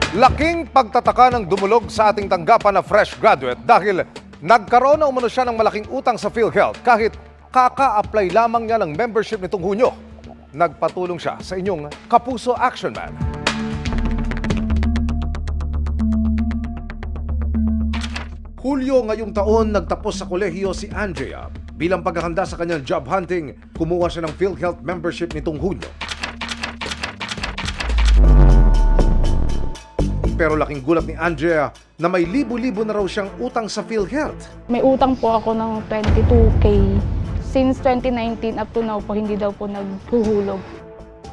Laking pagtataka ng dumulog sa ating tanggapan na fresh graduate dahil nagkaroon na umano siya ng malaking utang sa PhilHealth kahit kaka-apply lamang niya ng membership nitong Hunyo. Nagpatulong siya sa inyong Kapuso Action Man. Hulyo ngayong taon nagtapos sa kolehiyo si Andrea. Bilang paghahanda sa kanyang job hunting, kumuha siya ng PhilHealth membership nitong Hunyo. Pero laking gulat ni Andrea na may libo-libo na raw siyang utang sa PhilHealth. May utang po ako ng 22K. Since 2019 up to now po, hindi daw po naghuhulog.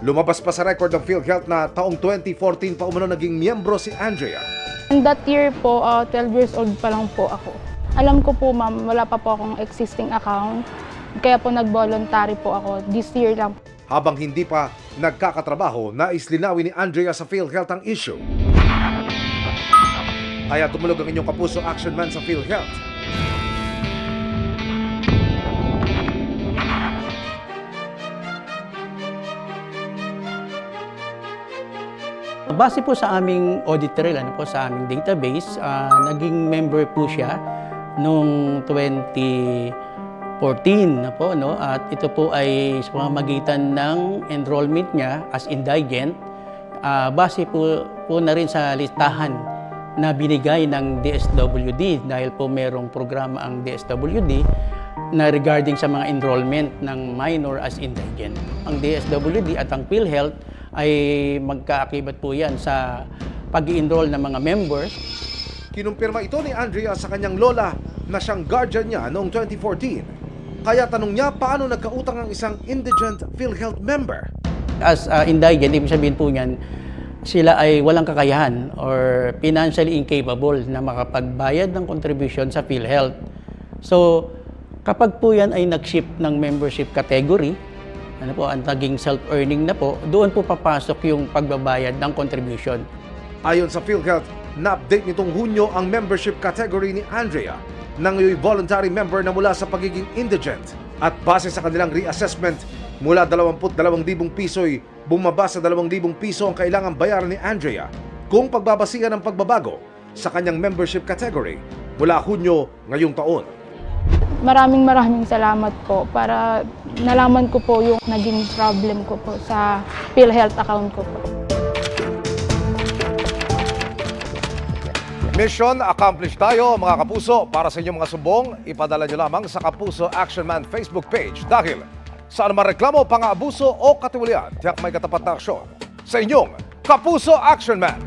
Lumabas pa sa record ng PhilHealth na taong 2014 pa umano naging miyembro si Andrea. And that year po, 12 years old pa lang po ako. Alam ko po ma'am, wala pa po akong existing account. Kaya po nag-voluntary po ako this year lang. Habang hindi pa nagkakatrabaho, nais linawin ni Andrea sa PhilHealth ang issue. Kaya tumulog ang inyong Kapuso Action Man sa PhilHealth. Base po sa aming audit trail, sa aming database, naging member po siya noong 2014 at ito po ay sa pamamagitan ng enrollment niya as indigent. Base po na rin sa listahan na binigay ng DSWD dahil po merong programa ang DSWD na regarding sa mga enrollment ng minor as indigent. Ang DSWD at ang PhilHealth ay magkaakibat po yan sa pag-i-enroll ng mga member. Kinumpirma ito ni Andrea sa kanyang lola na siyang guardian niya noong 2014. Kaya tanong niya paano nagkautang ang isang indigent PhilHealth member. As indigent, ibig sabihin po niyan, sila ay walang kakayahan or financially incapable na makapagbayad ng contribution sa PhilHealth. So, kapag po yan ay nag-shift ng membership category, ang naging self-earning na po, doon po papasok yung pagbabayad ng contribution. Ayon sa PhilHealth, na-update nitong Hunyo ang membership category ni Andrea nang ngayon voluntary member na mula sa pagiging indigent. At base sa kanilang reassessment, mula 22,000 piso'y bumaba sa 2,000 piso ang kailangang bayaran ni Andrea kung pagbabasihan ng pagbabago sa kanyang membership category mula Hunyo ngayong taon. Maraming salamat po para nalaman ko po yung naging problem ko po sa PhilHealth account ko po. Mission accomplished tayo mga kapuso. Para sa inyong mga sumbong, ipadala nyo lamang sa Kapuso Action Man Facebook page dahil sa anumang reklamo, pang-aabuso o katiwalian, tiyak may katapat na aksyon sa inyong Kapuso Action Man.